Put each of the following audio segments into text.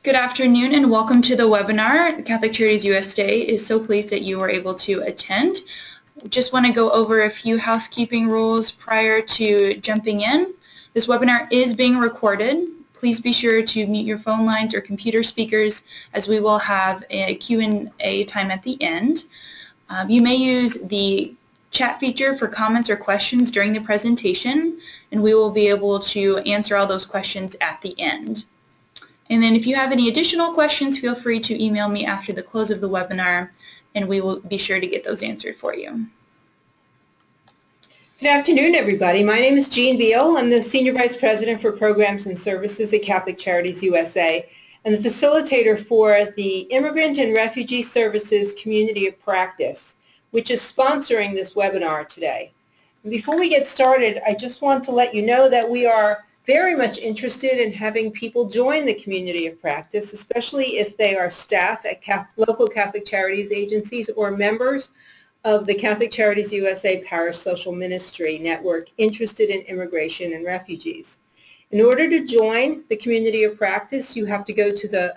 Good afternoon and welcome to the webinar. Catholic Charities USA is so pleased that you were able to attend. Just want to go over a few housekeeping rules prior to jumping in. This webinar is being recorded. Please be sure to mute your phone lines or computer speakers as we will have a Q&A time at the end. You may use the chat feature for comments or questions during the presentation, and we will be able to answer all those questions at the end. And then if you have any additional questions, feel free to email me after the close of the webinar, and we will be sure to get those answered for you. Good afternoon, everybody. My name is Jean Beal. I'm the Senior Vice President for Programs and Services at Catholic Charities USA and the facilitator for the Immigrant and Refugee Services Community of Practice, which is sponsoring this webinar today. And before we get started, I just want to let you know that we are very much interested in having people join the community of practice, especially if they are staff at local Catholic Charities agencies or members of the Catholic Charities USA Parish Social Ministry Network interested in immigration and refugees. In order to join the community of practice, you have to go to the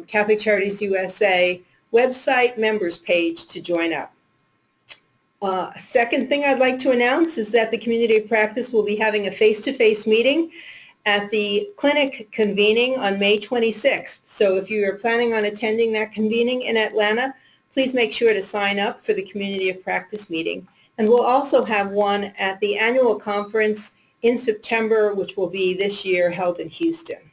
Catholic Charities USA website members page to join up. Second thing I'd like to announce is that the community of practice will be having a face-to-face meeting at the clinic convening on May 26th. So if you are planning on attending that convening in Atlanta, please make sure to sign up for the Community of Practice meeting. And we'll also have one at the annual conference in September, which will be this year held in Houston.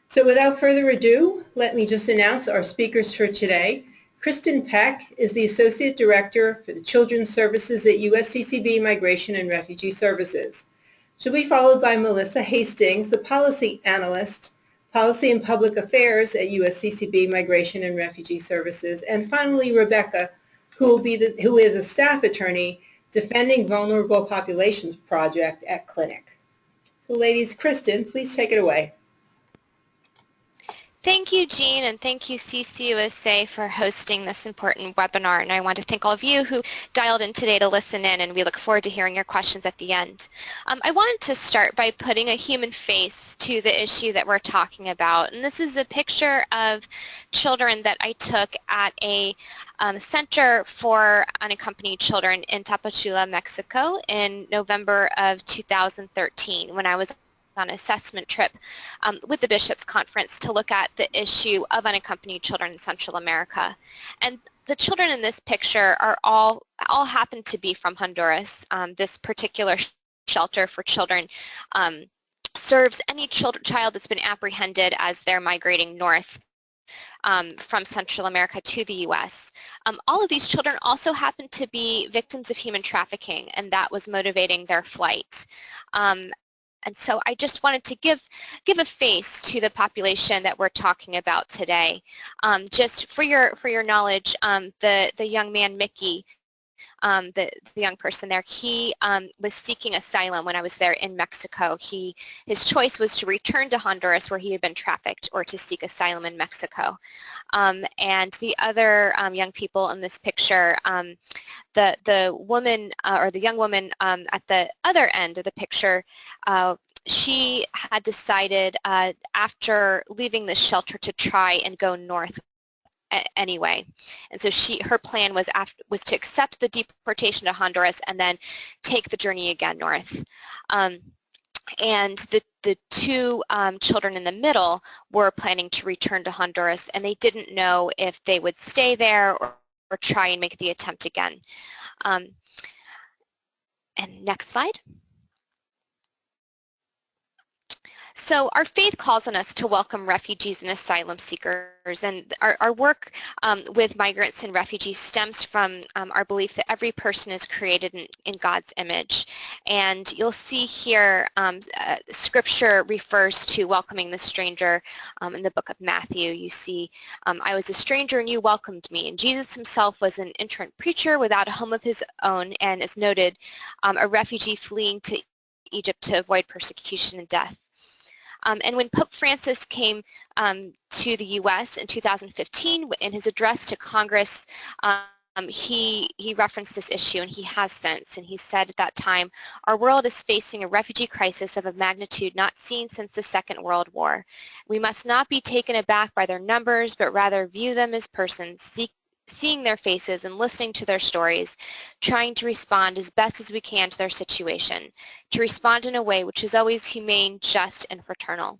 So without further ado, let me just announce our speakers for today. Kristen Peck is the Associate Director for the Children's Services at USCCB Migration and Refugee Services. She'll be followed by Melissa Hastings, the Policy Analyst, Policy and Public Affairs at USCCB Migration and Refugee Services, and finally Rebecca, who is a staff attorney defending Vulnerable Populations Project at Clinic. So ladies, Kristen, please take it away. Thank you, Jean, and thank you, CCUSA, for hosting this important webinar. And I want to thank all of you who dialed in today to listen in, and we look forward to hearing your questions at the end. I wanted to start by putting a human face to the issue that we're talking about. And this is a picture of children that I took at a Center for Unaccompanied Children in Tapachula, Mexico in November of 2013 when I was on an assessment trip with the Bishops' Conference to look at the issue of unaccompanied children in Central America. And the children in this picture are all happen to be from Honduras. This particular shelter for children serves any child that's been apprehended as they're migrating north from Central America to the U.S. All of these children also happen to be victims of human trafficking, and that was motivating their flight. And so I just wanted to give a face to the population that we're talking about today. Just for your knowledge, the young man Mickey, the young person there, he was seeking asylum when I was there in Mexico. His choice was to return to Honduras where he had been trafficked, or to seek asylum in Mexico. And the other young people in this picture, the woman or the young woman at the other end of the picture, she had decided after leaving the shelter to try and go north anyway. And so her plan was to accept the deportation to Honduras and then take the journey again north. And the two children in the middle were planning to return to Honduras, and they didn't know if they would stay there or try and make the attempt again. And next slide. So our faith calls on us to welcome refugees and asylum seekers, and our work with migrants and refugees stems from our belief that every person is created in God's image. And you'll see here scripture refers to welcoming the stranger in the book of Matthew. You see, I was a stranger and you welcomed me. And Jesus himself was an itinerant preacher without a home of his own, and as noted, a refugee fleeing to Egypt to avoid persecution and death. And when Pope Francis came to the U.S. in 2015, in his address to Congress, he referenced this issue, and he has since, and he said at that time, "Our world is facing a refugee crisis of a magnitude not seen since the Second World War. We must not be taken aback by their numbers, but rather view them as persons, seeing their faces and listening to their stories, trying to respond as best as we can to their situation, to respond in a way which is always humane, just, and fraternal."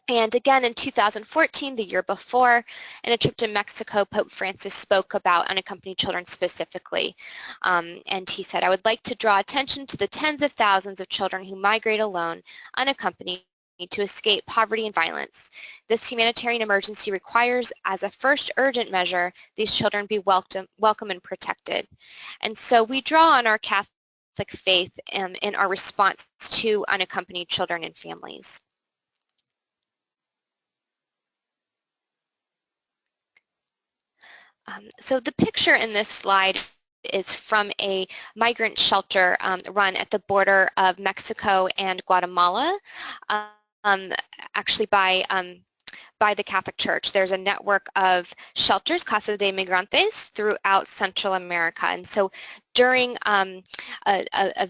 And again in 2014, the year before, in a trip to Mexico, Pope Francis spoke about unaccompanied children specifically. And he said, "I would like to draw attention to the tens of thousands of children who migrate alone, unaccompanied, to escape poverty and violence. This humanitarian emergency requires, as a first urgent measure, these children be welcome and protected." And so we draw on our Catholic faith in our response to unaccompanied children and families. So the picture in this slide is from a migrant shelter run at the border of Mexico and Guatemala, actually by the Catholic Church. There's a network of shelters, Casa de Migrantes, throughout Central America. And so during a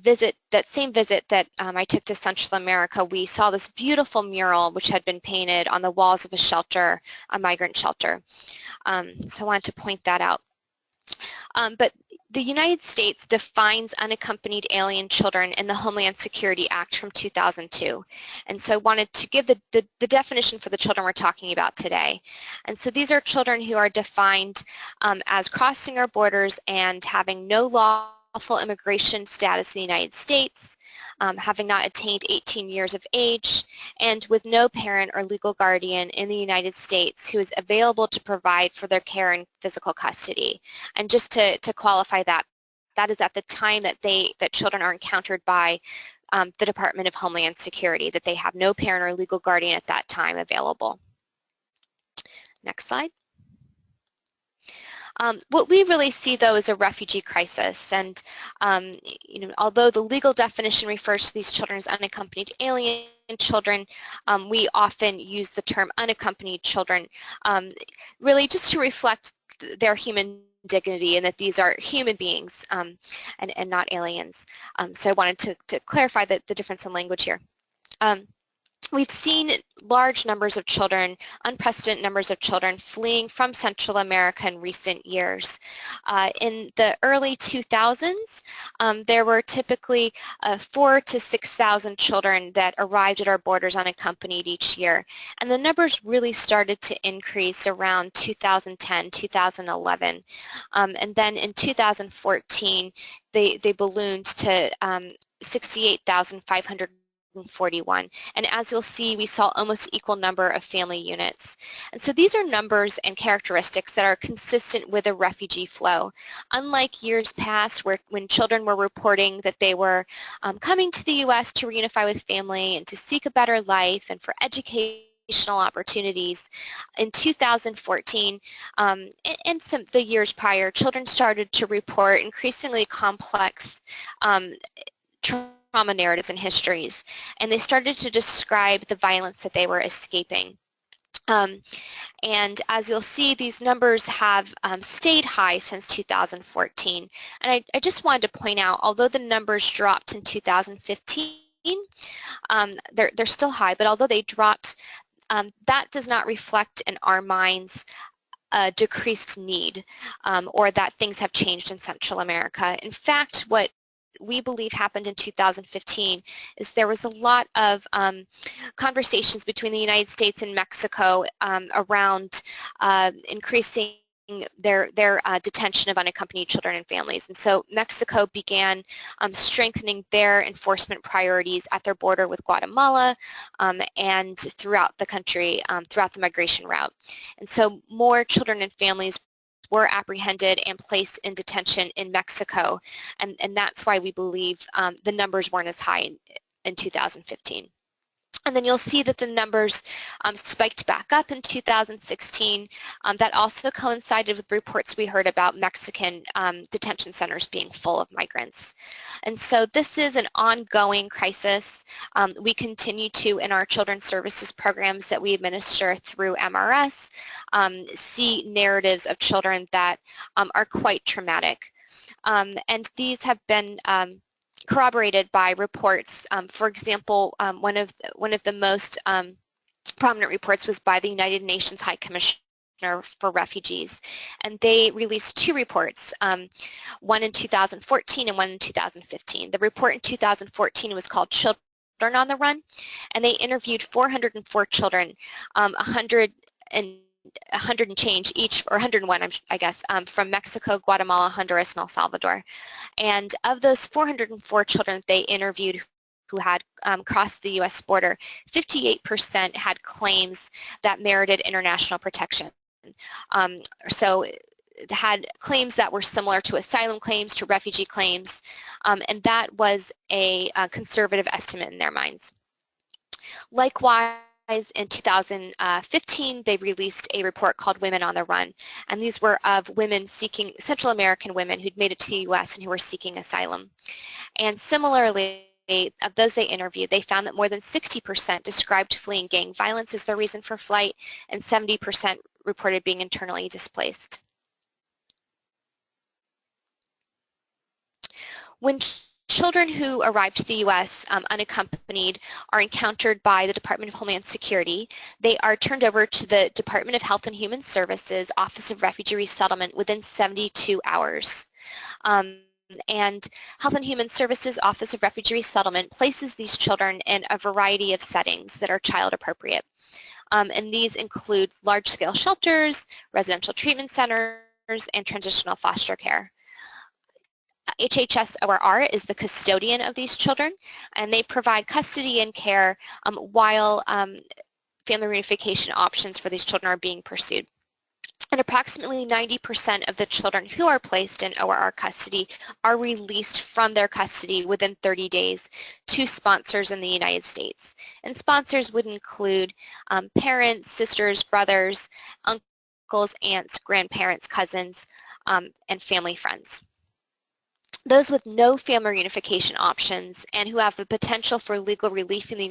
visit, that same visit that I took to Central America, we saw this beautiful mural which had been painted on the walls of a shelter, a migrant shelter. So I wanted to point that out. But the United States defines unaccompanied alien children in the Homeland Security Act from 2002. And so I wanted to give the definition for the children we're talking about today. And so these are children who are defined as crossing our borders and having no lawful immigration status in the United States, having not attained 18 years of age, and with no parent or legal guardian in the United States who is available to provide for their care and physical custody. And just to qualify that, that is at the time that children are encountered by the Department of Homeland Security, that they have no parent or legal guardian at that time available. Next slide. What we really see, though, is a refugee crisis, and although the legal definition refers to these children as unaccompanied alien children, we often use the term unaccompanied children, really just to reflect their human dignity and that these are human beings and not aliens. So I wanted to clarify the difference in language here. We've seen large numbers of children, unprecedented numbers of children fleeing from Central America in recent years. In the early 2000s, there were typically 4,000 to 6,000 children that arrived at our borders unaccompanied each year. And the numbers really started to increase around 2010, 2011. And then in 2014, they ballooned to 68,541. And as you'll see, we saw almost equal number of family units. And so these are numbers and characteristics that are consistent with a refugee flow. Unlike years past when children were reporting that they were coming to the U.S. to reunify with family and to seek a better life and for educational opportunities, in 2014 and the years prior, children started to report increasingly complex trauma narratives and histories, and they started to describe the violence that they were escaping. And as you'll see, these numbers have stayed high since 2014. And I just wanted to point out, although the numbers dropped in 2015, they're still high, but although they dropped, that does not reflect in our minds a decreased need or that things have changed in Central America. In fact, what we believe happened in 2015 is there was a lot of conversations between the United States and Mexico around increasing their detention of unaccompanied children and families. And so Mexico began strengthening their enforcement priorities at their border with Guatemala and throughout the country, throughout the migration route. And so more children and families were apprehended and placed in detention in Mexico, and that's why we believe the numbers weren't as high in 2015. And then you'll see that the numbers spiked back up in 2016. That also coincided with reports we heard about Mexican detention centers being full of migrants. And so this is an ongoing crisis. We continue to, in our children's services programs that we administer through MRS, see narratives of children that are quite traumatic. And these have been corroborated by reports. For example, one of the most prominent reports was by the United Nations High Commissioner for Refugees, and they released two reports, one in 2014 and one in 2015. The report in 2014 was called Children on the Run, and they interviewed 404 children, 100 and change each, or 101, I guess, from Mexico, Guatemala, Honduras, and El Salvador. And of those 404 children they interviewed who had crossed the U.S. border, 58% had claims that merited international protection. So had claims that were similar to asylum claims, to refugee claims, and that was a conservative estimate in their minds. Likewise, in 2015, they released a report called Women on the Run, and these were of women seeking, Central American women who'd made it to the U.S. and who were seeking asylum. And similarly, of those they interviewed, they found that more than 60% described fleeing gang violence as their reason for flight, and 70% reported being internally displaced. When children who arrive to the U.S. Unaccompanied are encountered by the Department of Homeland Security, they are turned over to the Department of Health and Human Services Office of Refugee Resettlement within 72 hours. And Health and Human Services Office of Refugee Resettlement places these children in a variety of settings that are child appropriate. And these include large-scale shelters, residential treatment centers, and transitional foster care. HHS ORR is the custodian of these children, and they provide custody and care while family reunification options for these children are being pursued. And approximately 90% of the children who are placed in ORR custody are released from their custody within 30 days to sponsors in the United States. And sponsors would include parents, sisters, brothers, uncles, aunts, grandparents, cousins, and family friends. Those with no family reunification options and who have the potential for legal relief in the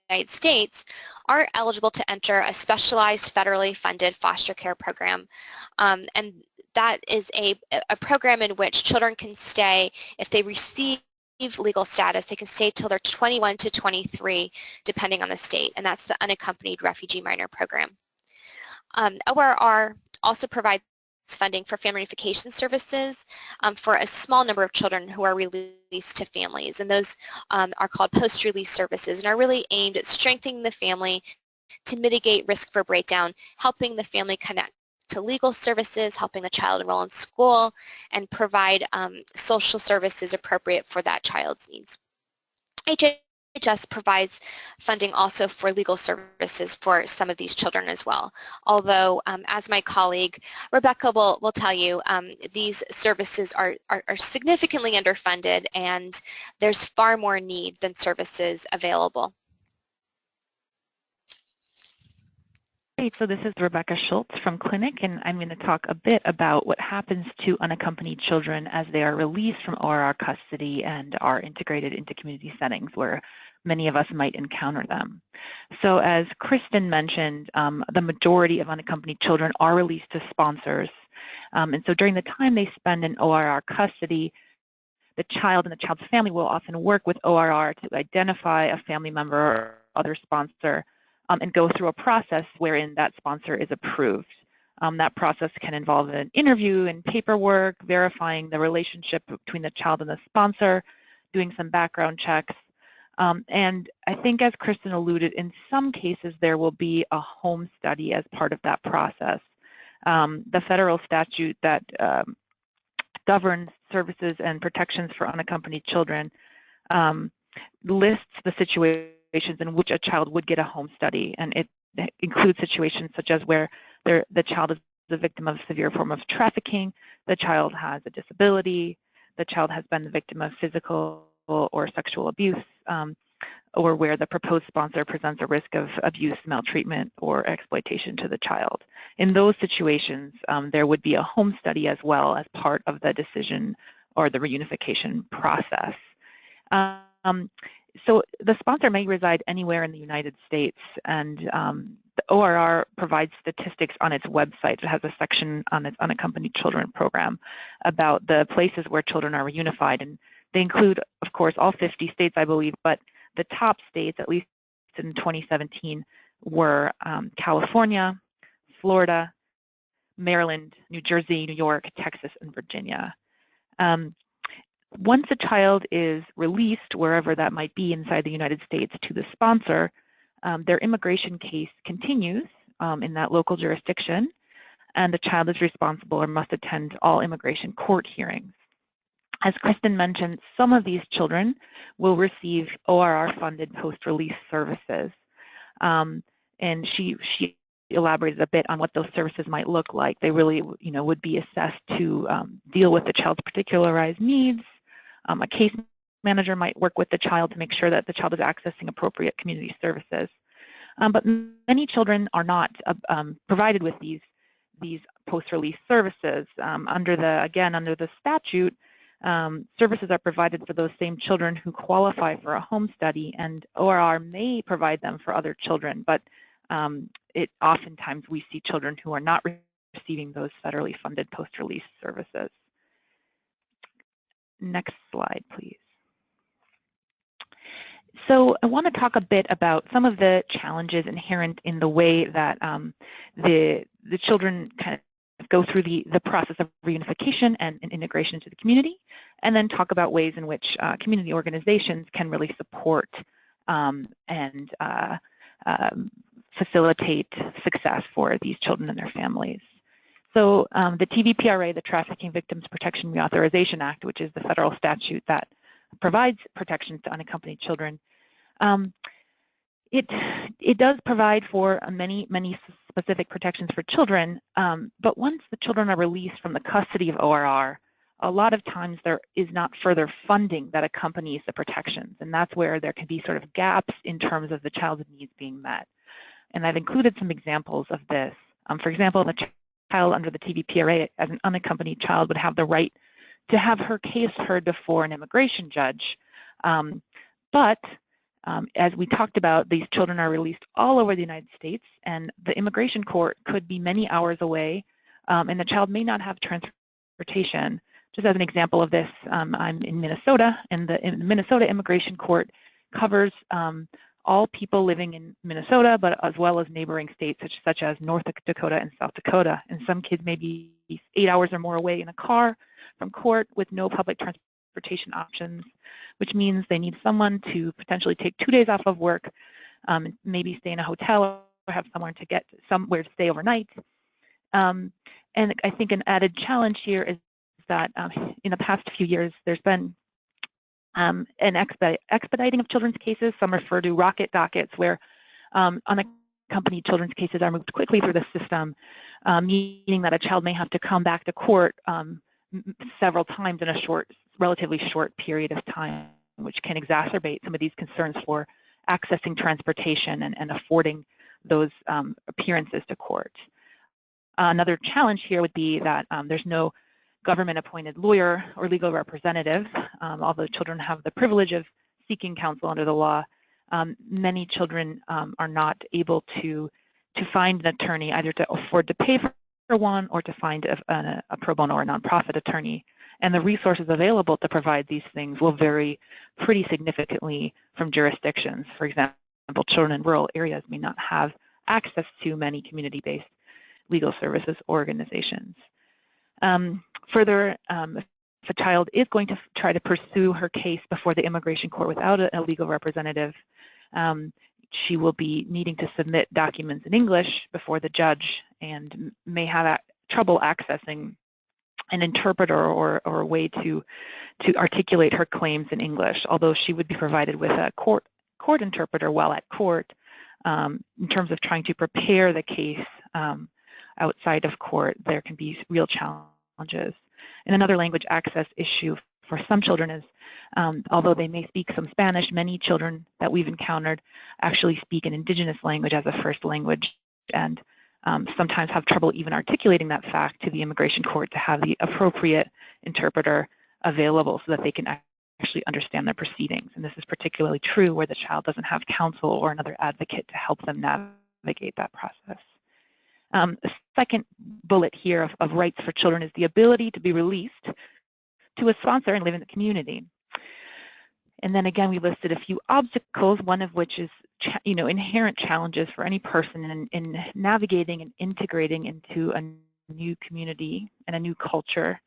United States are eligible to enter a specialized federally funded foster care program. And that is a program in which children can stay if they receive legal status. They can stay till they're 21 to 23, depending on the state, and that's the Unaccompanied Refugee Minor Program. ORR also provides funding for family reunification services for a small number of children who are released to families, and those are called post-release services and are really aimed at strengthening the family to mitigate risk for breakdown, helping the family connect to legal services, helping the child enroll in school, and provide social services appropriate for that child's needs. HHS provides funding also for legal services for some of these children as well. Although, as my colleague Rebecca will tell you, these services are significantly underfunded, and there's far more need than services available. Great, so this is Rebecca Schultz from Clinic, and I'm going to talk a bit about what happens to unaccompanied children as they are released from ORR custody and are integrated into community settings where many of us might encounter them. So as Kristen mentioned, the majority of unaccompanied children are released to sponsors, and so during the time they spend in ORR custody, the child and the child's family will often work with ORR to identify a family member or other sponsor and go through a process wherein that sponsor is approved. That process can involve an interview and paperwork, verifying the relationship between the child and the sponsor, doing some background checks. And I think, as Kristen alluded, in some cases there will be a home study as part of that process. The federal statute that governs services and protections for unaccompanied children lists the situations in which a child would get a home study, and it includes situations such as where the child is the victim of a severe form of trafficking, the child has a disability, the child has been the victim of physical or sexual abuse, or where the proposed sponsor presents a risk of abuse, maltreatment, or exploitation to the child. In those situations, there would be a home study as well as part of the decision or the reunification process. So the sponsor may reside anywhere in the United States, and the ORR provides statistics on its website. It has a section on its Unaccompanied Children program about the places where children are reunified, and they include, of course, all 50 states, I believe, but the top states, at least in 2017, were California, Florida, Maryland, New Jersey, New York, Texas, and Virginia. Once a child is released, wherever that might be inside the United States, to the sponsor, their immigration case continues in that local jurisdiction, and the child is responsible or must attend all immigration court hearings. As Kristen mentioned, some of these children will receive ORR-funded post-release services, and she elaborated a bit on what those services might look like. They really, would be assessed to deal with the child's particularized needs. A case manager might work with the child to make sure that the child is accessing appropriate community services. But many children are not provided with these post-release services. Under the statute, services are provided for those same children who qualify for a home study, and ORR may provide them for other children, but oftentimes we see children who are not receiving those federally funded post-release services. Next slide, please. So I want to talk a bit about some of the challenges inherent in the way that the children kind of go through the process of reunification and integration into the community, and then talk about ways in which community organizations can really support and facilitate success for these children and their families. So the TVPRA, the Trafficking Victims Protection Reauthorization Act, which is the federal statute that provides protections to unaccompanied children, it does provide for many specific protections for children, but once the children are released from the custody of ORR, a lot of times there is not further funding that accompanies the protections, and that's where there can be sort of gaps in terms of the child's needs being met. And I've included some examples of this. For example, the child under the TVPRA as an unaccompanied child would have the right to have her case heard before an immigration judge. But as we talked about, these children are released all over the United States, and the immigration court could be many hours away, and the child may not have transportation. Just as an example of this, I'm in Minnesota, and the Minnesota Immigration Court covers all people living in Minnesota, but as well as neighboring states such as North Dakota and South Dakota. And some kids may be 8 hours or more away in a car from court with no public transportation options, which means they need someone to potentially take 2 days off of work, maybe stay in a hotel or have someone to get somewhere to stay overnight. And I think an added challenge here is that in the past few years, there's been an expediting of children's cases. Some refer to rocket dockets, where unaccompanied children's cases are moved quickly through the system, meaning that a child may have to come back to court several times in a relatively short period of time, which can exacerbate some of these concerns for accessing transportation and affording those appearances to court. Another challenge here would be that there's no government-appointed lawyer or legal representative. Although children have the privilege of seeking counsel under the law, many children are not able to find an attorney, either to afford to pay for one or to find a pro bono or nonprofit attorney. And the resources available to provide these things will vary pretty significantly from jurisdictions. For example, children in rural areas may not have access to many community-based legal services organizations. Further, if a child is going to try to pursue her case before the immigration court without a legal representative, she will be needing to submit documents in English before the judge and may have trouble accessing an interpreter or a way to articulate her claims in English, although she would be provided with a court interpreter while at court in terms of trying to prepare the case outside of court. There can be real challenges. And another language access issue for some children is, although they may speak some Spanish, many children that we've encountered actually speak an indigenous language as a first language, and sometimes have trouble even articulating that fact to the immigration court to have the appropriate interpreter available so that they can actually understand their proceedings. And this is particularly true where the child doesn't have counsel or another advocate to help them navigate that process. The second bullet here of rights for children is the ability to be released to a sponsor and live in the community. And then again, we listed a few obstacles, one of which is inherent challenges for any person in navigating and integrating into a new community and a new culture.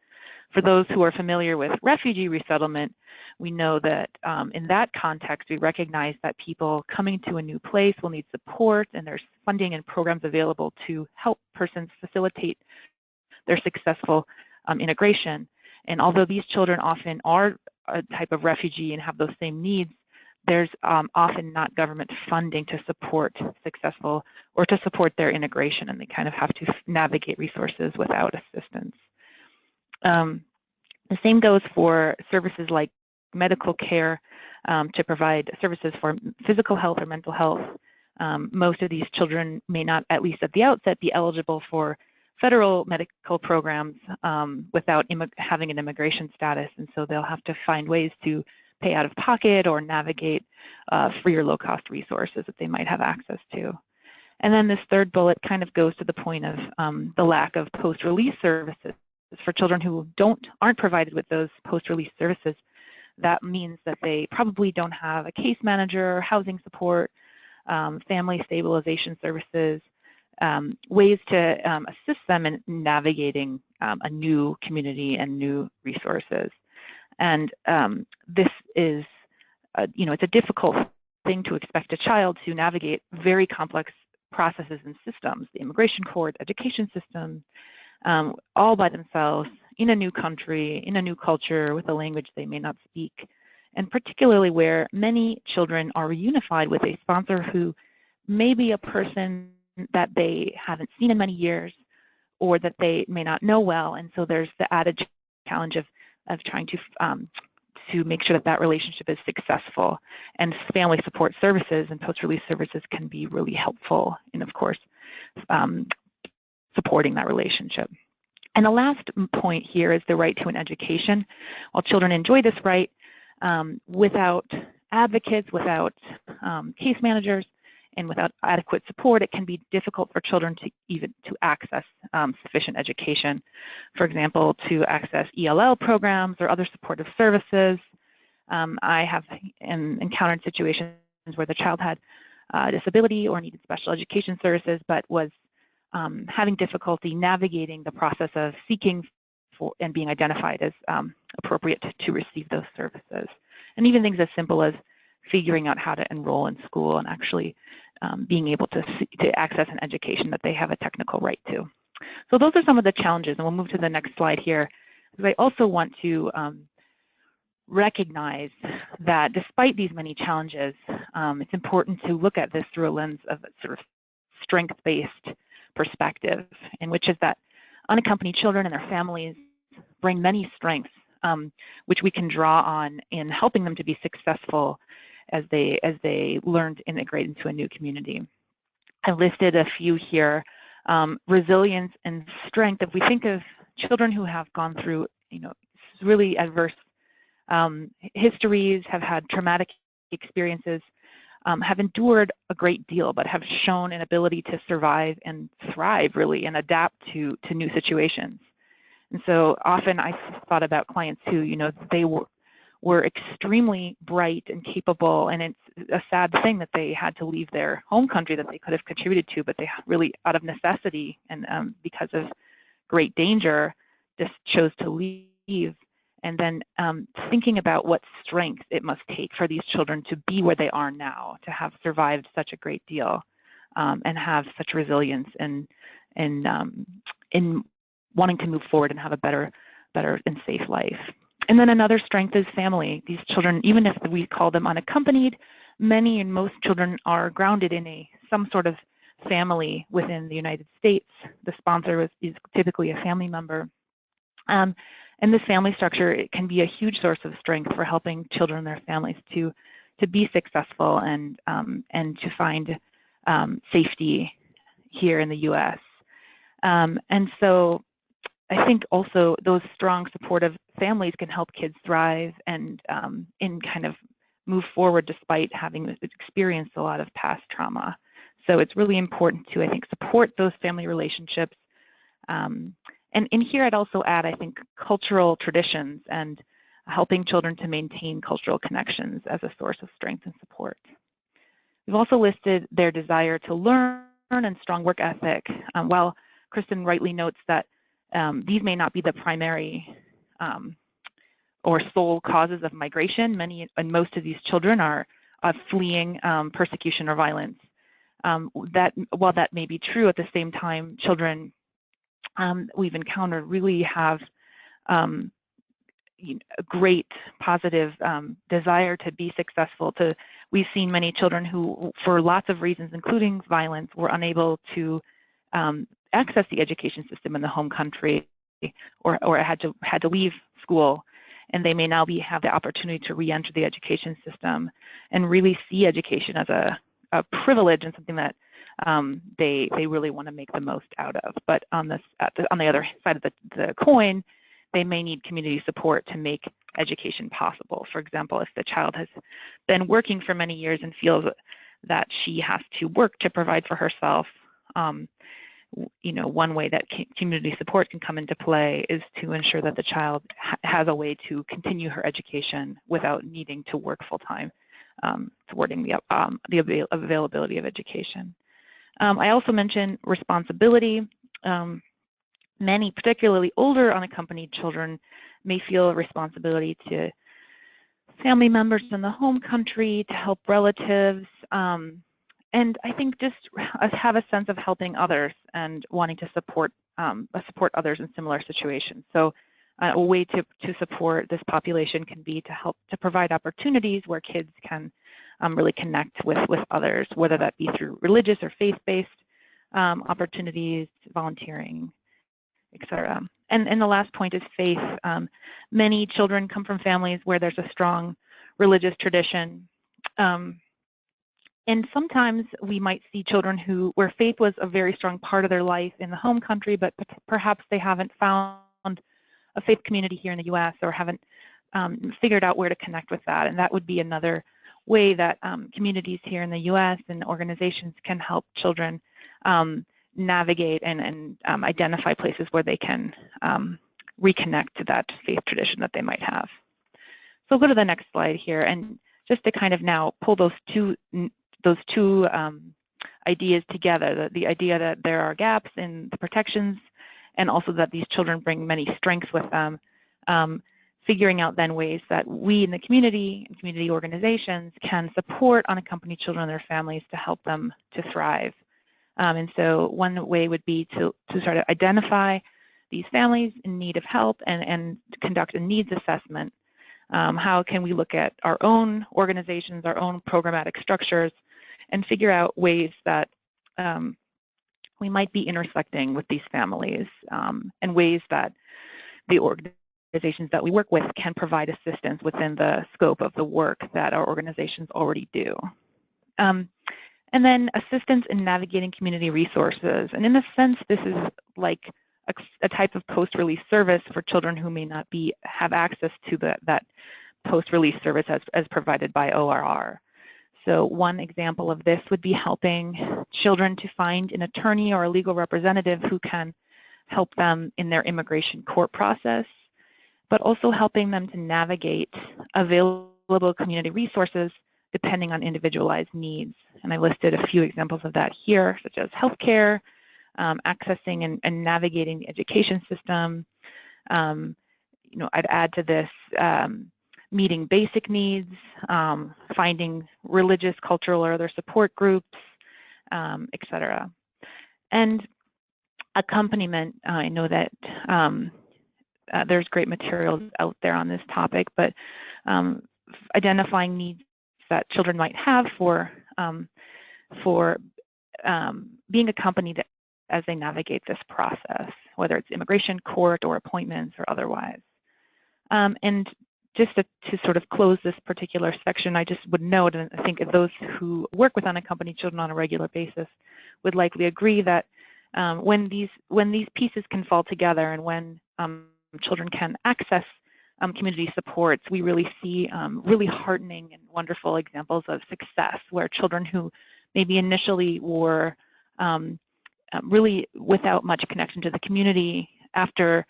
For those who are familiar with refugee resettlement, we know that in that context, we recognize that people coming to a new place will need support, and there's funding and programs available to help persons facilitate their successful integration. And although these children often are a type of refugee and have those same needs, there's often not government funding to support successful or to support their integration, and they kind of have to navigate resources without assistance. The same goes for services like medical care to provide services for physical health or mental health. Most of these children may not, at least at the outset, be eligible for federal medical programs without having an immigration status, and so they'll have to find ways to pay out of pocket or navigate free or low-cost resources that they might have access to. And then this third bullet kind of goes to the point of the lack of post-release services. For children who aren't provided with those post-release services, that means that they probably don't have a case manager, housing support, family stabilization services, ways to assist them in navigating a new community and new resources. And this is, it's a difficult thing to expect a child to navigate very complex processes and systems, the immigration court, education system, all by themselves in a new country, in a new culture, with a language they may not speak, and particularly where many children are reunified with a sponsor who may be a person that they haven't seen in many years or that they may not know well, and so there's the added challenge of trying to make sure that that relationship is successful. And family support services and post-release services can be really helpful in, of course, supporting that relationship. And the last point here is the right to an education. While children enjoy this right, without advocates, without case managers, and without adequate support, it can be difficult for children to access sufficient education. For example, to access ELL programs or other supportive services. I have encountered situations where the child had a disability or needed special education services, but was having difficulty navigating the process of seeking for and being identified as appropriate to receive those services. And even things as simple as figuring out how to enroll in school and actually being able to access an education that they have a technical right to. So those are some of the challenges, and we'll move to the next slide here. I also want to recognize that despite these many challenges, it's important to look at this through a lens of a sort of strength-based perspective, in which is that unaccompanied children and their families bring many strengths which we can draw on in helping them to be successful as they learn to integrate into a new community. I listed a few here. Resilience and strength. If we think of children who have gone through, really adverse histories, have had traumatic experiences, have endured a great deal, but have shown an ability to survive and thrive, really, and adapt to new situations. And so often I thought about clients who, they were extremely bright and capable, and it's a sad thing that they had to leave their home country that they could have contributed to, but they really, out of necessity and because of great danger, just chose to leave. And then thinking about what strength it must take for these children to be where they are now, to have survived such a great deal, and have such resilience in wanting to move forward and have a better and safe life. And then another strength is family. These children, even if we call them unaccompanied, many and most children are grounded in some sort of family within the United States. The sponsor is typically a family member. And this family structure, it can be a huge source of strength for helping children and their families to be successful and to find safety here in the U.S. And so I think also those strong supportive families can help kids thrive and kind of move forward despite having experienced a lot of past trauma. So it's really important to, I think, support those family relationships. And in here I'd also add, I think, cultural traditions and helping children to maintain cultural connections as a source of strength and support. We've also listed their desire to learn and strong work ethic. While Kristen rightly notes that these may not be the primary or sole causes of migration, many and most of these children are fleeing persecution or violence. While that may be true, at the same time, children we've encountered really have a great positive desire to be successful. We've seen many children who, for lots of reasons, including violence, were unable to access the education system in the home country, or had to leave school, and they may now have the opportunity to re-enter the education system and really see education as a privilege and something that they really want to make the most out of. But on the other side of the coin, they may need community support to make education possible. For example, if the child has been working for many years and feels that she has to work to provide for herself, one way that community support can come into play is to ensure that the child has a way to continue her education without needing to work full-time, supporting the availability of education. I also mentioned responsibility. Many, particularly older unaccompanied children, may feel a responsibility to family members in the home country, to help relatives, and I think just have a sense of helping others and wanting to support others in similar situations. So a way to support this population can be to help to provide opportunities where kids can really connect with others, whether that be through religious or faith-based opportunities, volunteering, etc. And the last point is faith. Many children come from families where there's a strong religious tradition. And sometimes we might see children where faith was a very strong part of their life in the home country, but perhaps they haven't found a faith community here in the U.S. or haven't figured out where to connect with that. And that would be another way that communities here in the U.S. and organizations can help children navigate and identify places where they can reconnect to that faith tradition that they might have. So go to the next slide here, and just to kind of now pull those two ideas together, the idea that there are gaps in the protections and also that these children bring many strengths with them, figuring out then ways that we in the community and community organizations can support unaccompanied children and their families to help them to thrive. And so one way would be to sort of identify these families in need of help and conduct a needs assessment. How can we look at our own organizations, our own programmatic structures, and figure out ways that we might be intersecting with these families, and ways that the organizations that we work with can provide assistance within the scope of the work that our organizations already do. And then assistance in navigating community resources. And in a sense, this is like a type of post-release service for children who may not have access to that post-release service as provided by ORR. So one example of this would be helping children to find an attorney or a legal representative who can help them in their immigration court process, but also helping them to navigate available community resources depending on individualized needs. And I listed a few examples of that here, such as healthcare, accessing and navigating the education system. I'd add to this meeting basic needs, finding religious, cultural, or other support groups, etc. And accompaniment, I know that there's great materials out there on this topic, but identifying needs that children might have for being accompanied as they navigate this process, whether it's immigration court or appointments or otherwise. And just to sort of close this particular section, I just would note, and I think those who work with unaccompanied children on a regular basis would likely agree that when these pieces can fall together and when children can access community supports, we really see really heartening and wonderful examples of success where children who maybe initially were really without much connection to the community, after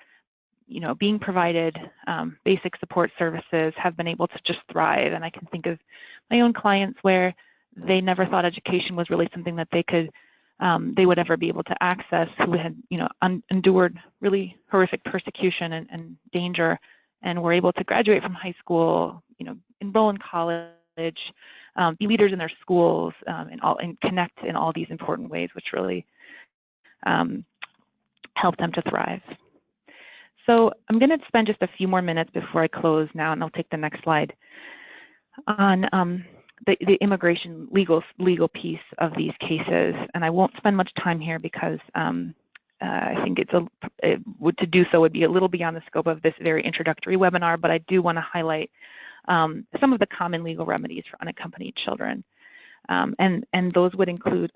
being provided basic support services, have been able to just thrive. And I can think of my own clients where they never thought education was really something that they would ever be able to access, who had endured really horrific persecution and danger, and were able to graduate from high school, enroll in college, be leaders in their schools, and connect in all these important ways, which really help them to thrive. So I'm going to spend just a few more minutes before I close now, and I'll take the next slide, on the immigration legal piece of these cases. And I won't spend much time here because I think to do so would be a little beyond the scope of this very introductory webinar, but I do want to highlight some of the common legal remedies for unaccompanied children. And those would include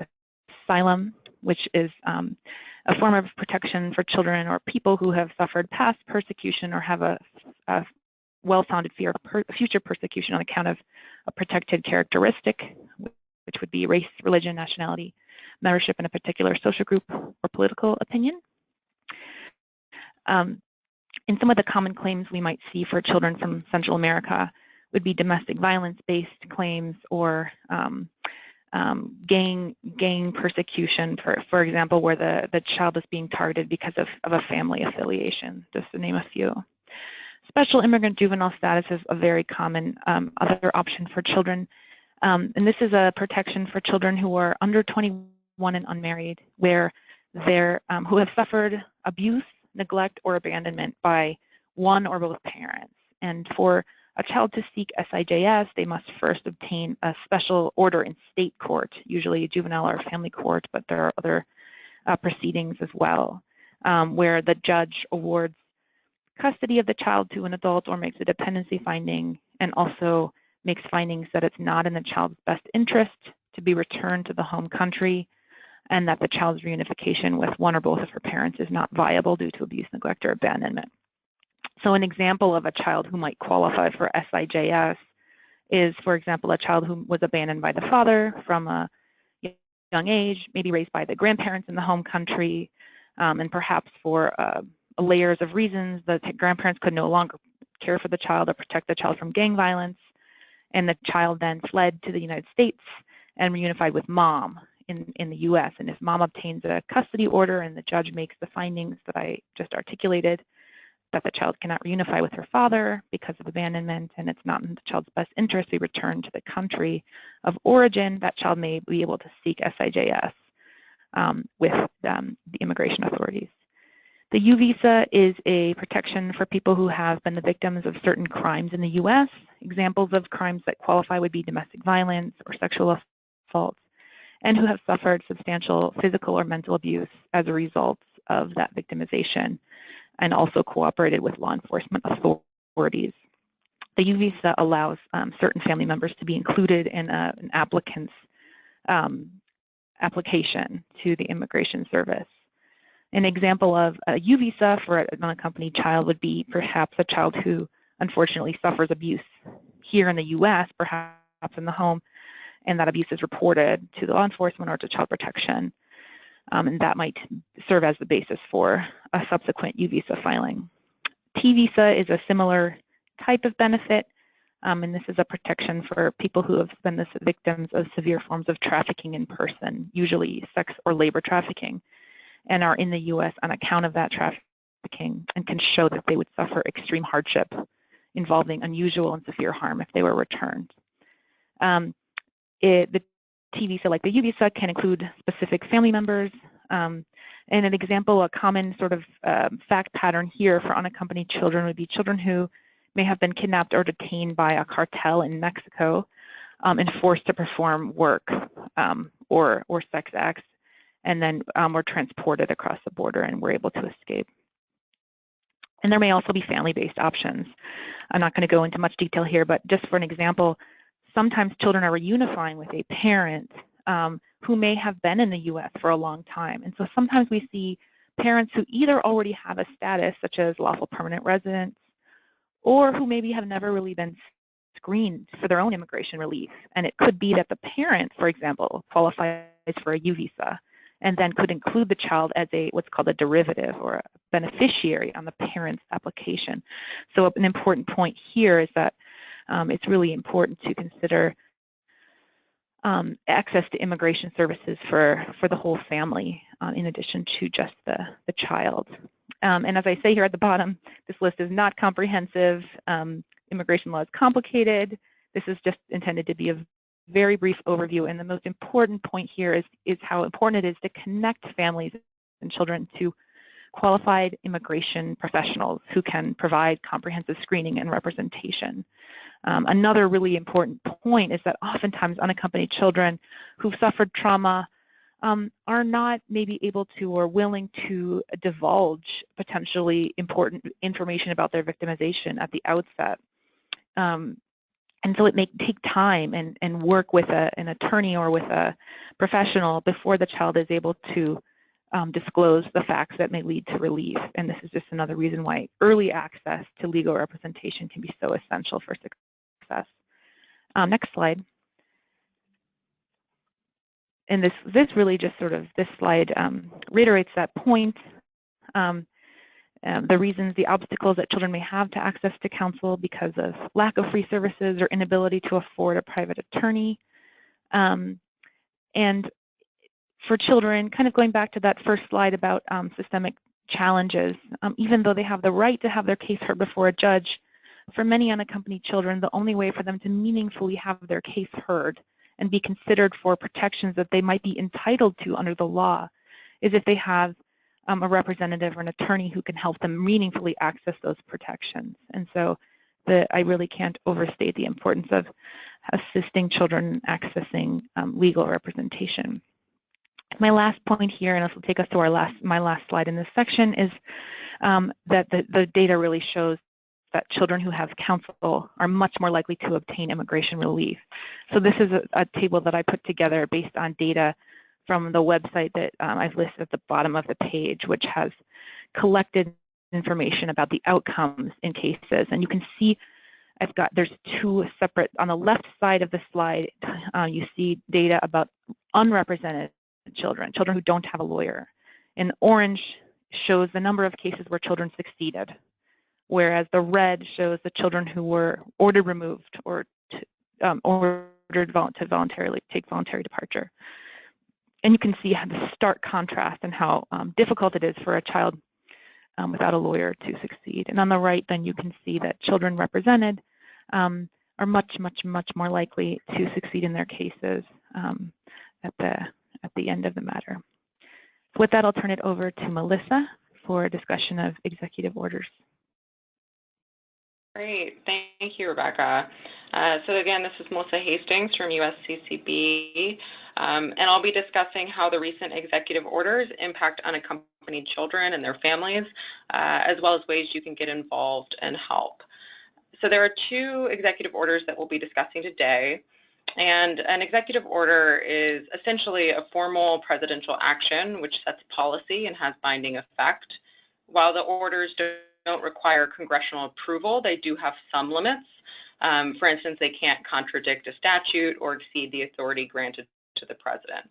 asylum, which is a form of protection for children or people who have suffered past persecution or have a well-founded fear of future persecution on account of a protected characteristic, which would be race, religion, nationality, membership in a particular social group, or political opinion. And some of the common claims we might see for children from Central America would be domestic violence-based claims or gang persecution, for example, where the child is being targeted because of a family affiliation, just to name a few. Special immigrant juvenile status is a very common other option for children. And this is a protection for children who are under 21 and unmarried, where who have suffered abuse, neglect, or abandonment by one or both parents. And for a child to seek SIJS, they must first obtain a special order in state court, usually juvenile or family court, but there are other proceedings as well, where the judge awards custody of the child to an adult or makes a dependency finding, and also makes findings that it's not in the child's best interest to be returned to the home country, and that the child's reunification with one or both of her parents is not viable due to abuse, neglect, or abandonment. So an example of a child who might qualify for SIJS is, for example, a child who was abandoned by the father from a young age, maybe raised by the grandparents in the home country, and perhaps for layers of reasons the grandparents could no longer care for the child or protect the child from gang violence, and the child then fled to the United States and reunified with mom in the U.S. And if mom obtains a custody order and the judge makes the findings that I just articulated, that the child cannot reunify with her father because of abandonment and it's not in the child's best interest to be returned to the country of origin, that child may be able to seek SIJS with the immigration authorities. The U visa is a protection for people who have been the victims of certain crimes in the U.S. Examples of crimes that qualify would be domestic violence or sexual assaults, and who have suffered substantial physical or mental abuse as a result of that victimization, and also cooperated with law enforcement authorities. The U visa allows certain family members to be included in an applicant's application to the Immigration Service. An example of a U visa for an unaccompanied child would be perhaps a child who unfortunately suffers abuse here in the U.S., perhaps in the home, and that abuse is reported to the law enforcement or to child protection. And that might serve as the basis for a subsequent U visa filing. T visa is a similar type of benefit, and this is a protection for people who have been the victims of severe forms of trafficking in person, usually sex or labor trafficking, and are in the U.S. on account of that trafficking and can show that they would suffer extreme hardship involving unusual and severe harm if they were returned. The T visa, like the U visa, can include specific family members. And an example, a common sort of fact pattern here for unaccompanied children would be children who may have been kidnapped or detained by a cartel in Mexico and forced to perform work or sex acts, and then were transported across the border and were able to escape. And there may also be family-based options. I'm not going to go into much detail here, but just for an example, sometimes children are reunifying with a parent who may have been in the U.S. for a long time. And so sometimes we see parents who either already have a status, such as lawful permanent residents, or who maybe have never really been screened for their own immigration relief. And it could be that the parent, for example, qualifies for a U visa and then could include the child as a what's called a derivative or a beneficiary on the parent's application. So an important point here is that it's really important to consider access to immigration services for the whole family in addition to just the child. And as I say here at the bottom, this list is not comprehensive. Immigration law is complicated. This is just intended to be a very brief overview, and the most important point here is how important it is to connect families and children to qualified immigration professionals who can provide comprehensive screening and representation. Another really important point is that oftentimes unaccompanied children who've suffered trauma are not maybe able to or willing to divulge potentially important information about their victimization at the outset. And so it may take time and work with an attorney or with a professional before the child is able to disclose the facts that may lead to relief. And this is just another reason why early access to legal representation can be so essential for success. Next slide. And this really just sort of, this slide reiterates that point. The reasons, the obstacles that children may have to access to counsel because of lack of free services or inability to afford a private attorney. And for children, kind of going back to that first slide about systemic challenges, even though they have the right to have their case heard before a judge, for many unaccompanied children, the only way for them to meaningfully have their case heard and be considered for protections that they might be entitled to under the law is if they have a representative or an attorney who can help them meaningfully access those protections. And so I really can't overstate the importance of assisting children accessing legal representation. My last point here, and this will take us to my last slide in this section, is that the data really shows that children who have counsel are much more likely to obtain immigration relief. So this is a table that I put together based on data from the website that I've listed at the bottom of the page, which has collected information about the outcomes in cases. And you can see there's two separate, on the left side of the slide, you see data about unrepresented children who don't have a lawyer. And orange shows the number of cases where children succeeded, whereas the red shows the children who were ordered removed or ordered to voluntarily take voluntary departure. And you can see the stark contrast and how difficult it is for a child without a lawyer to succeed. And on the right, then you can see that children represented are much, much, much more likely to succeed in their cases at the end of the matter. So with that, I'll turn it over to Melissa for a discussion of executive orders. Great, thank you, Rebecca. So again, this is Melissa Hastings from USCCB, and I'll be discussing how the recent executive orders impact unaccompanied children and their families, as well as ways you can get involved and help. So there are two executive orders that we'll be discussing today, and an executive order is essentially a formal presidential action which sets policy and has binding effect. While the orders don't require congressional approval, they do have some limits. For instance, they can't contradict a statute or exceed the authority granted to the president.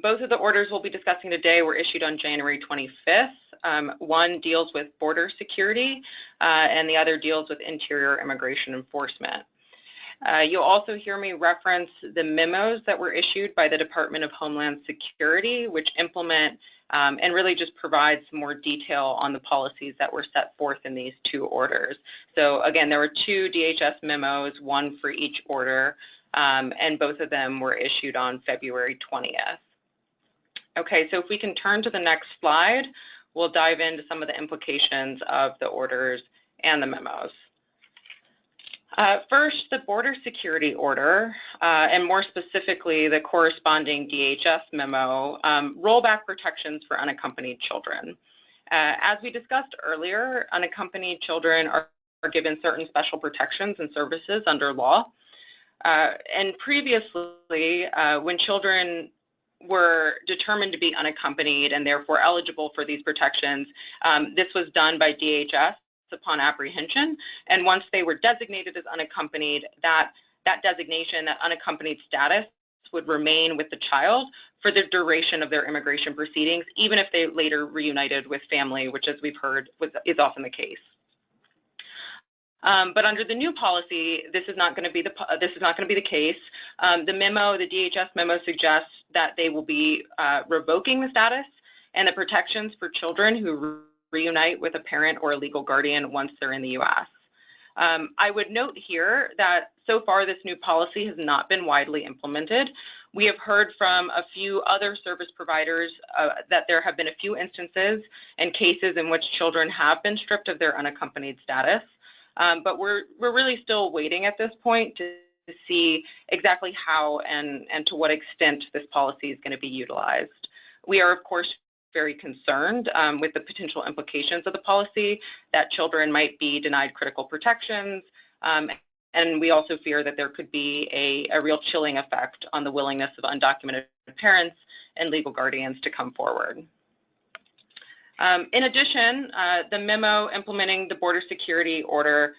Both of the orders we'll be discussing today were issued on January 25th. One deals with border security and the other deals with interior immigration enforcement. You'll also hear me reference the memos that were issued by the Department of Homeland Security, which implement and really just provide some more detail on the policies that were set forth in these two orders. So again, there were two DHS memos, one for each order, and both of them were issued on February 20th. Okay, so if we can turn to the next slide, we'll dive into some of the implications of the orders and the memos. First, the border security order, and more specifically the corresponding DHS memo, roll back protections for unaccompanied children. As we discussed earlier, unaccompanied children are given certain special protections and services under law. And previously, when children were determined to be unaccompanied and therefore eligible for these protections, this was done by DHS upon apprehension. And once they were designated as unaccompanied, that designation, that unaccompanied status, would remain with the child for the duration of their immigration proceedings, even if they later reunited with family, which, as we've heard, is often the case. But under the new policy, this is not going to be the case. The DHS memo suggests that they will be revoking the status and the protections for children who reunite with a parent or a legal guardian once they're in the U.S. I would note here that so far this new policy has not been widely implemented. We have heard from a few other service providers that there have been a few instances and cases in which children have been stripped of their unaccompanied status. But we're really still waiting at this point to see exactly how and to what extent this policy is going to be utilized. We are, of course, very concerned with the potential implications of the policy, that children might be denied critical protections, and we also fear that there could be a real chilling effect on the willingness of undocumented parents and legal guardians to come forward. In addition, the memo implementing the border security order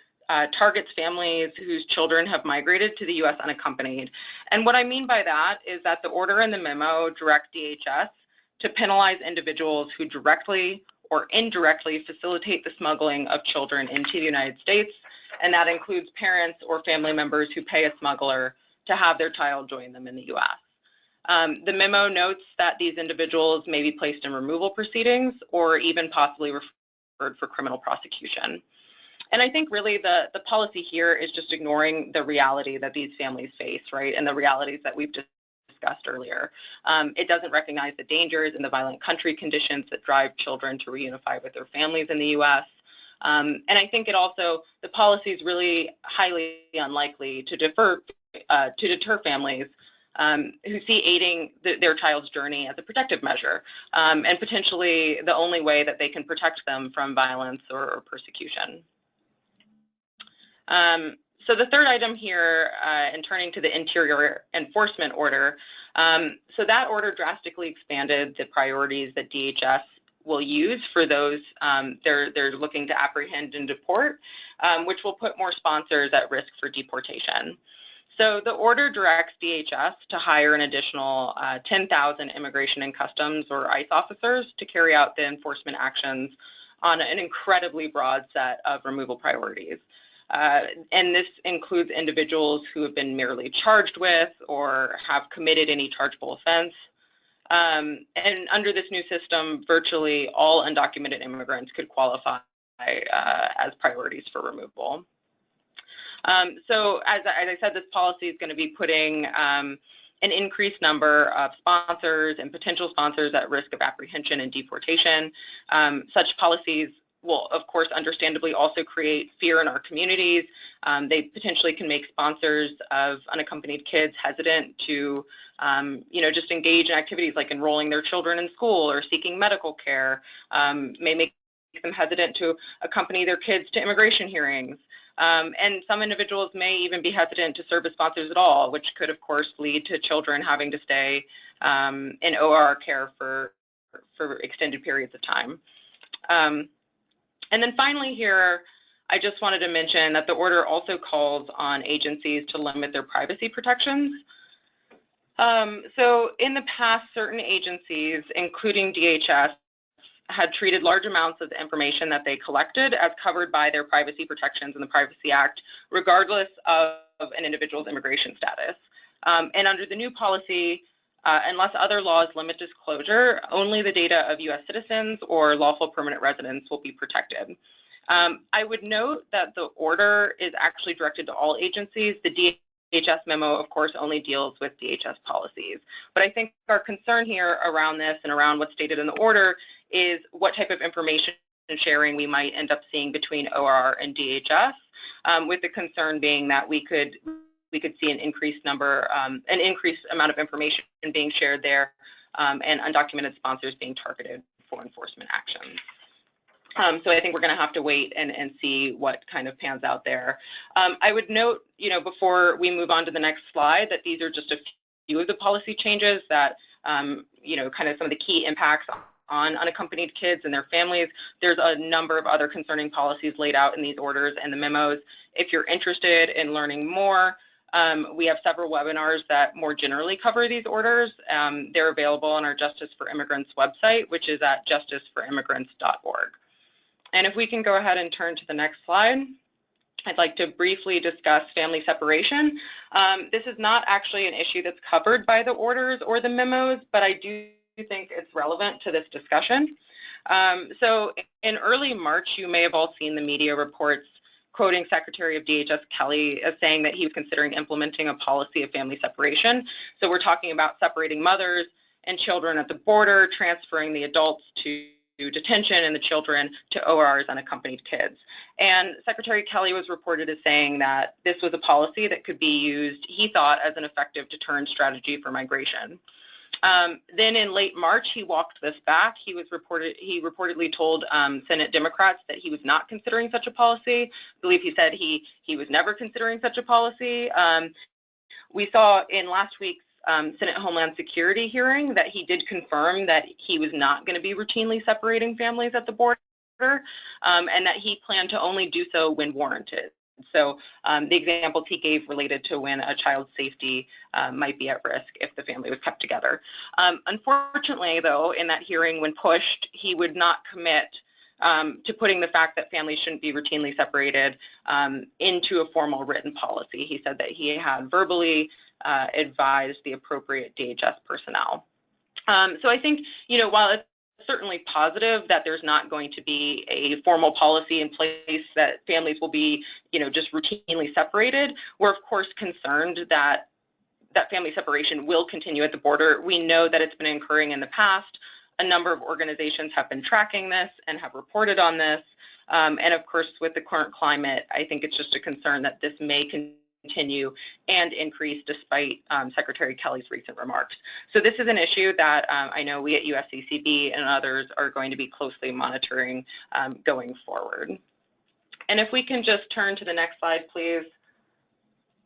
targets families whose children have migrated to the U.S. unaccompanied. And what I mean by that is that the order in the memo directs DHS to penalize individuals who directly or indirectly facilitate the smuggling of children into the United States, and that includes parents or family members who pay a smuggler to have their child join them in the U.S. The memo notes that these individuals may be placed in removal proceedings or even possibly referred for criminal prosecution. And I think really the policy here is just ignoring the reality that these families face, right, and the realities that we've discussed earlier. It doesn't recognize the dangers and the violent country conditions that drive children to reunify with their families in the U.S. And I think the policy is really highly unlikely to deter families who see aiding their child's journey as a protective measure, and potentially the only way that they can protect them from violence or persecution. So the third item here, in turning to the interior enforcement order, so that order drastically expanded the priorities that DHS will use for those they're looking to apprehend and deport, which will put more sponsors at risk for deportation. So the order directs DHS to hire an additional 10,000 Immigration and Customs or ICE officers to carry out the enforcement actions on an incredibly broad set of removal priorities. And this includes individuals who have been merely charged with or have committed any chargeable offense. And under this new system, virtually all undocumented immigrants could qualify as priorities for removal. So as I said, this policy is going to be putting an increased number of sponsors and potential sponsors at risk of apprehension and deportation. Such policies will, of course, understandably also create fear in our communities. They potentially can make sponsors of unaccompanied kids hesitant to, just engage in activities like enrolling their children in school or seeking medical care, may make them hesitant to accompany their kids to immigration hearings. And some individuals may even be hesitant to serve as sponsors at all, which could, of course, lead to children having to stay in OR care for extended periods of time. And then finally here, I just wanted to mention that the order also calls on agencies to limit their privacy protections. So in the past, certain agencies, including DHS, had treated large amounts of the information that they collected as covered by their privacy protections in the Privacy Act, regardless of an individual's immigration status. And under the new policy, unless other laws limit disclosure, only the data of U.S. citizens or lawful permanent residents will be protected. I would note that the order is actually directed to all agencies. The DHS memo, of course, only deals with DHS policies. But I think our concern here around this and around what's stated in the order is what type of information sharing we might end up seeing between OR and DHS, with the concern being that we could see an increased amount of information being shared there, and undocumented sponsors being targeted for enforcement actions. So I think we're going to have to wait and see what kind of pans out there. I would note, before we move on to the next slide, that these are just a few of the policy changes that, kind of some of the key impacts on unaccompanied kids and their families. There's a number of other concerning policies laid out in these orders and the memos. If you're interested in learning more, we have several webinars that more generally cover these orders. They're available on our Justice for Immigrants website, which is at justiceforimmigrants.org. And if we can go ahead and turn to the next slide, I'd like to briefly discuss family separation. This is not actually an issue that's covered by the orders or the memos, but I do think it's relevant to this discussion. So in early March, you may have all seen the media reports quoting Secretary of DHS Kelly as saying that he was considering implementing a policy of family separation. So we're talking about separating mothers and children at the border, transferring the adults to detention and the children to ORs, unaccompanied kids. And Secretary Kelly was reported as saying that this was a policy that could be used, he thought, as an effective deterrent strategy for migration. Then in late March, he walked this back. He reportedly told Senate Democrats that he was not considering such a policy. I believe he said he was never considering such a policy. We saw in last week's Senate Homeland Security hearing that he did confirm that he was not going to be routinely separating families at the border, and that he planned to only do so when warranted. So the examples he gave related to when a child's safety might be at risk if the family was kept together. Unfortunately, though, in that hearing, when pushed, he would not commit to putting the fact that families shouldn't be routinely separated into a formal written policy. He said that he had verbally advised the appropriate DHS personnel. So I think, while it's certainly positive that there's not going to be a formal policy in place that families will be, just routinely separated, we're of course concerned that family separation will continue at the border. We know that it's been occurring in the past. A number of organizations have been tracking this and have reported on this. And of course, with the current climate, I think it's just a concern that this may continue and increase despite Secretary Kelly's recent remarks. So this is an issue that I know we at USCCB and others are going to be closely monitoring going forward. And if we can just turn to the next slide, please.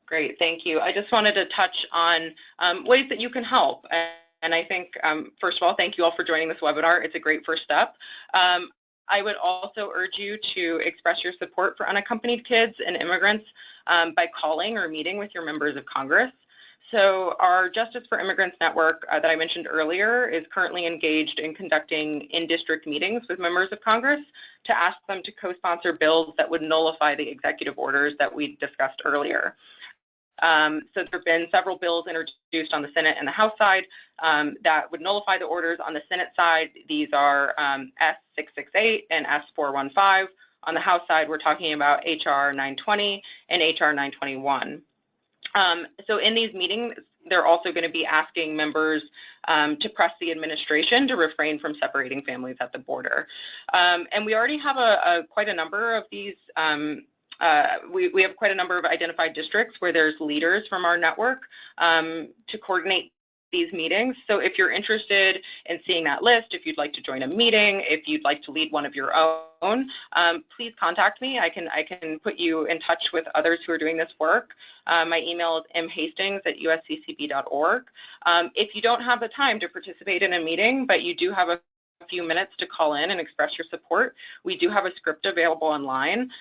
Great, thank you. I just wanted to touch on ways that you can help. And I think, first of all, thank you all for joining this webinar. It's a great first step. I would also urge you to express your support for unaccompanied kids and immigrants by calling or meeting with your members of Congress. So our Justice for Immigrants Network that I mentioned earlier is currently engaged in conducting in-district meetings with members of Congress to ask them to co-sponsor bills that would nullify the executive orders that we discussed earlier. So there have been several bills introduced on the Senate and the House side that would nullify the orders. On the Senate side, these are S668 and S415. On the House side, we're talking about HR 920 and HR 921. So in these meetings, they're also going to be asking members to press the administration to refrain from separating families at the border. And we already have quite a number of these. We have quite a number of identified districts where there's leaders from our network to coordinate these meetings. So if you're interested in seeing that list, if you'd like to join a meeting, if you'd like to lead one of your own, please contact me. I can put you in touch with others who are doing this work. My email is mhastings@usccb.org. If you don't have the time to participate in a meeting, but you do have a few minutes to call in and express your support, we do have a script available online.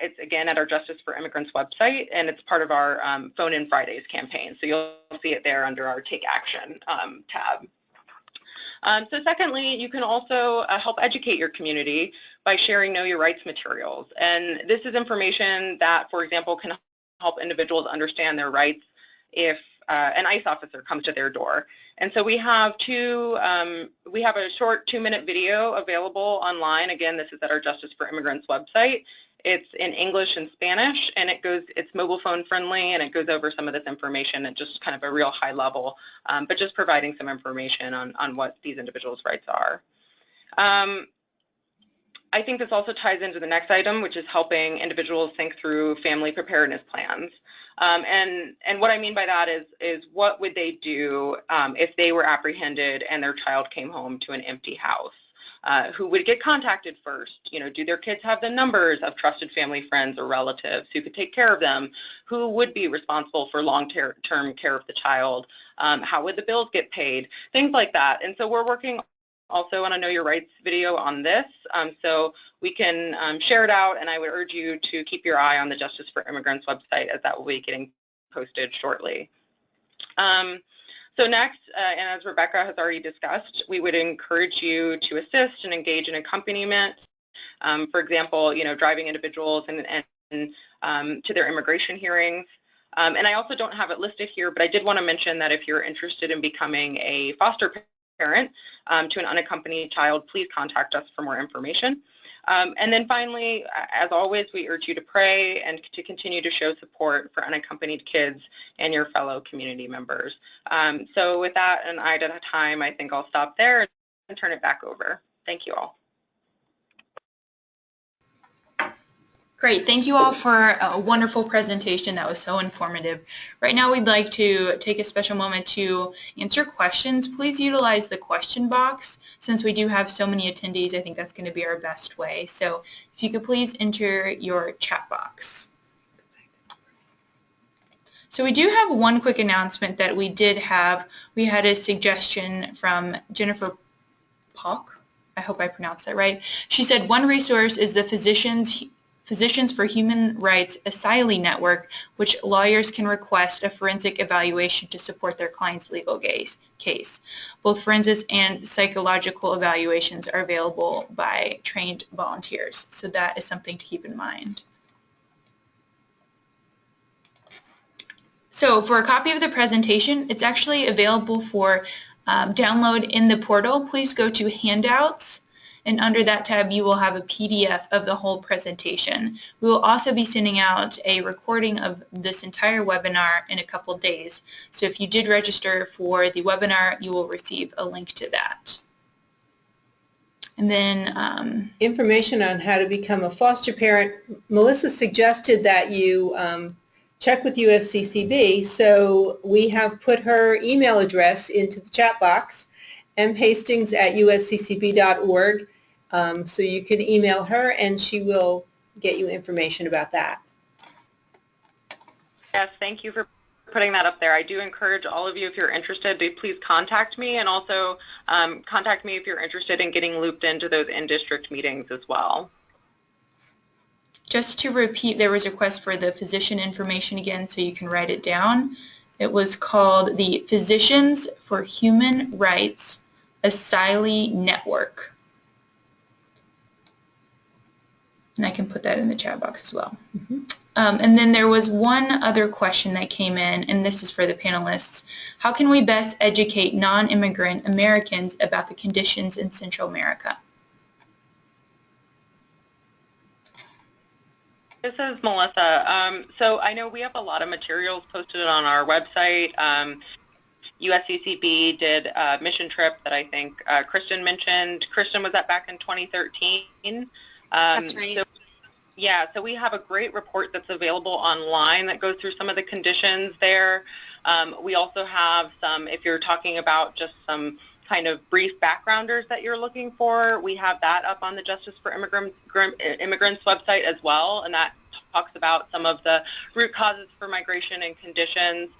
It's again at our Justice for Immigrants website, and it's part of our Phone In Fridays campaign. So you'll see it there under our Take Action tab. So secondly, you can also help educate your community by sharing Know Your Rights materials. And this is information that, for example, can help individuals understand their rights if an ICE officer comes to their door. And so we have a short 2-minute video available online. Again, this is at our Justice for Immigrants website. It's in English and Spanish, and it's mobile phone friendly, and it goes over some of this information at just kind of a real high level, but just providing some information on what these individuals' rights are. I think this also ties into the next item, which is helping individuals think through family preparedness plans. And what I mean by that is what would they do if they were apprehended and their child came home to an empty house? Who would get contacted first? Do their kids have the numbers of trusted family, friends, or relatives who could take care of them? Who would be responsible for long-term care of the child? How would the bills get paid? Things like that. And so we're working also on a Know Your Rights video on this, so we can share it out, and I would urge you to keep your eye on the Justice for Immigrants website, as that will be getting posted shortly. So next, and as Rebecca has already discussed, we would encourage you to assist and engage in accompaniment. For example, driving individuals and to their immigration hearings. And I also don't have it listed here, but I did want to mention that if you're interested in becoming a foster parent to an unaccompanied child, please contact us for more information. And then finally, as always, we urge you to pray and to continue to show support for unaccompanied kids and your fellow community members. So with that, and I at a time, I think I'll stop there and turn it back over. Thank you all. Great. Thank you all for a wonderful presentation. That was so informative. Right now, we'd like to take a special moment to answer questions. Please utilize the question box. Since we do have so many attendees, I think that's going to be our best way. So if you could please enter your chat box. So we do have one quick announcement that we did have. We had a suggestion from Jennifer Pock. I hope I pronounced that right. She said one resource is the Physicians for Human Rights Asylee Network, which lawyers can request a forensic evaluation to support their client's legal case. Both forensic and psychological evaluations are available by trained volunteers, so that is something to keep in mind. So for a copy of the presentation, it's actually available for download in the portal. Please go to Handouts, and under that tab you will have a PDF of the whole presentation. We will also be sending out a recording of this entire webinar in a couple days. So if you did register for the webinar, you will receive a link to that. And then information on how to become a foster parent. Melissa suggested that you check with USCCB, so we have put her email address into the chat box, mhastings@usccb.org, so you can email her and she will get you information about that. Yes, thank you for putting that up there. I do encourage all of you, if you're interested, to please contact me, and also contact me if you're interested in getting looped into those in-district meetings as well. Just to repeat, there was a request for the physician information again, so you can write it down. It was called the Physicians for Human Rights Asylee Network. And I can put that in the chat box as well. And then there was one other question that came in, and this is for the panelists. How can we best educate non-immigrant Americans about the conditions in Central America? This is Melissa. So I know we have a lot of materials posted on our website. USCCB did a mission trip that I think Kristen mentioned. Kristen, was that back in 2013? That's right. So, yeah, so we have a great report that's available online that goes through some of the conditions there. We also have some, if you're talking about just some kind of brief backgrounders that you're looking for, we have that up on the Justice for Immigrants website as well, and that talks about some of the root causes for migration and conditions.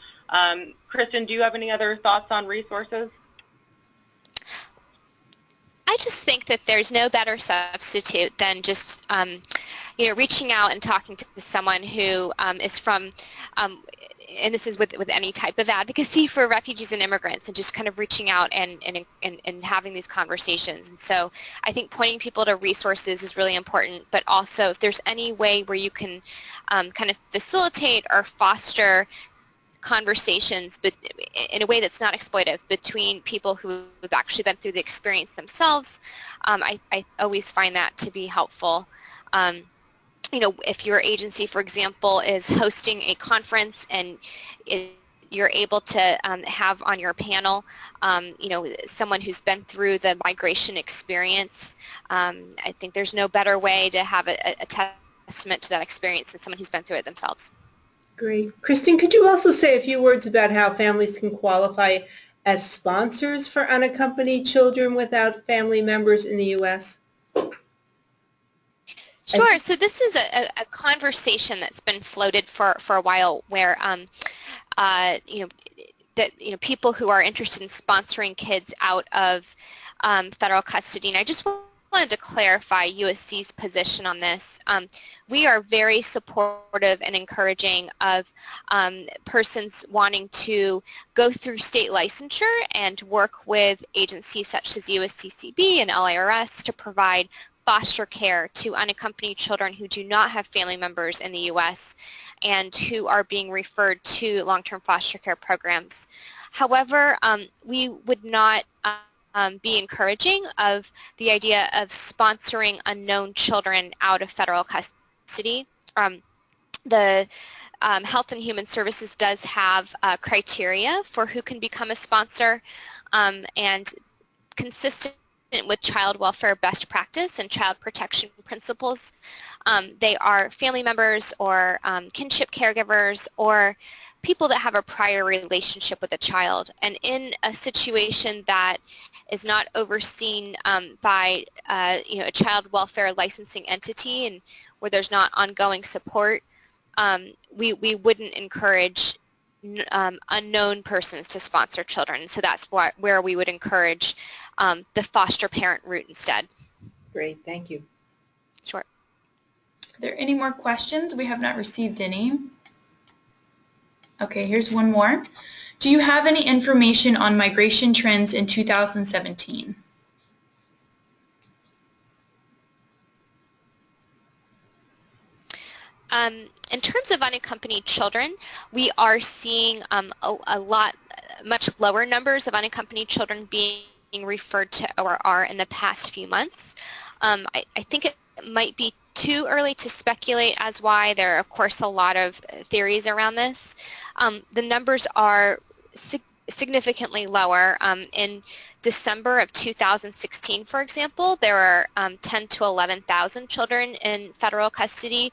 Kristen, do you have any other thoughts on resources? I just think that there's no better substitute than just reaching out and talking to someone who is from and this is with any type of advocacy for refugees and immigrants, and just kind of reaching out and having these conversations. And so I think pointing people to resources is really important, but also if there's any way where you can kind of facilitate or foster conversations, but in a way that's not exploitive, between people who have actually been through the experience themselves, I always find that to be helpful. If your agency, for example, is hosting a conference and you're able to have on your panel, someone who's been through the migration experience, I think there's no better way to have a testament to that experience than someone who's been through it themselves. Great. Christine, could you also say a few words about how families can qualify as sponsors for unaccompanied children without family members in the U.S.? Sure. So this is a conversation that's been floated for a while, where people who are interested in sponsoring kids out of federal custody. And I just wanted to clarify USC's position on this. We are very supportive and encouraging of persons wanting to go through state licensure and work with agencies such as USCCB and LIRS to provide foster care to unaccompanied children who do not have family members in the U.S. and who are being referred to long-term foster care programs. However, we would not be encouraging of the idea of sponsoring unknown children out of federal custody. The Health and Human Services does have criteria for who can become a sponsor, and consistent with child welfare best practice and child protection principles. They are family members or kinship caregivers or people that have a prior relationship with a child. And in a situation that is not overseen by a child welfare licensing entity and where there's not ongoing support, we wouldn't encourage unknown persons to sponsor children. So that's where we would encourage the foster parent route instead. Great, thank you. Sure. Are there any more questions? We have not received any. Okay, here's one more. Do you have any information on migration trends in 2017? In terms of unaccompanied children, we are seeing much lower numbers of unaccompanied children being referred to ORR in the past few months. I think it might be too early to speculate as why. There are, of course, a lot of theories around this. The numbers are significantly lower. In December of 2016, for example, there were 10 to 11,000 children in federal custody,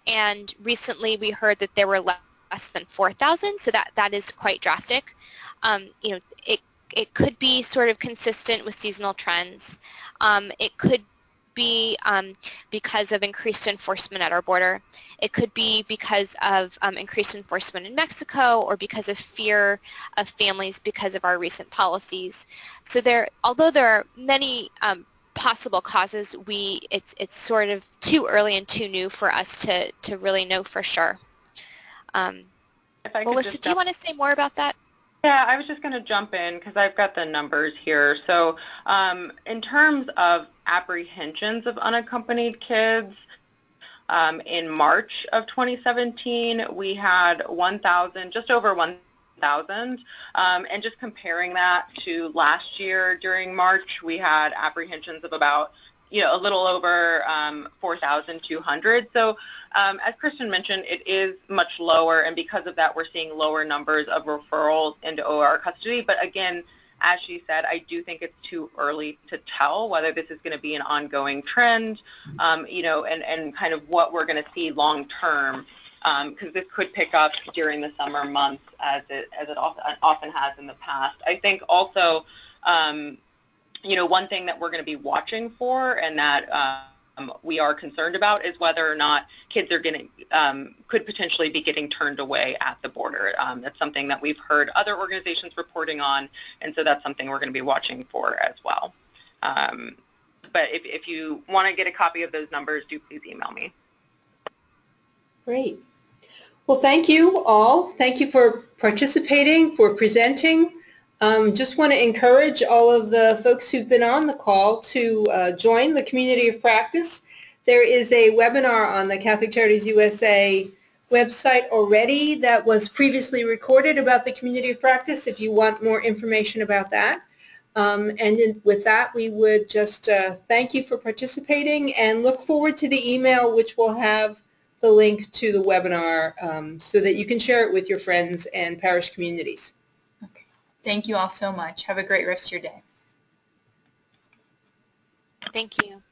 and recently we heard that there were less than 4,000, so that is quite drastic. It could be sort of consistent with seasonal trends. It could be because of increased enforcement at our border. It could be because of increased enforcement in Mexico, or because of fear of families because of our recent policies. So although there are many possible causes, it's sort of too early and too new for us to really know for sure. Melissa, do you want to say more about that? Yeah, I was just going to jump in because I've got the numbers here. So in terms of apprehensions of unaccompanied kids, in March of 2017, we had 1,000, just over 1,000. And just comparing that to last year during March, we had apprehensions of about a little over 4,200. So as Kristen mentioned, it is much lower, and because of that, we're seeing lower numbers of referrals into OR custody. But again, as she said, I do think it's too early to tell whether this is going to be an ongoing trend, and kind of what we're going to see long term, because this could pick up during the summer months as it often has in the past. I think also, one thing that we're going to be watching for, and that we are concerned about, is whether or not kids are could potentially be getting turned away at the border. That's something that we've heard other organizations reporting on, and so that's something we're going to be watching for as well. But if you want to get a copy of those numbers, do please email me. Great. Well, thank you all. Thank you for participating, for presenting. Just want to encourage all of the folks who've been on the call to join the Community of Practice. There is a webinar on the Catholic Charities USA website already that was previously recorded about the Community of Practice if you want more information about that. With that, we would just thank you for participating and look forward to the email, which will have the link to the webinar so that you can share it with your friends and parish communities. Thank you all so much. Have a great rest of your day. Thank you.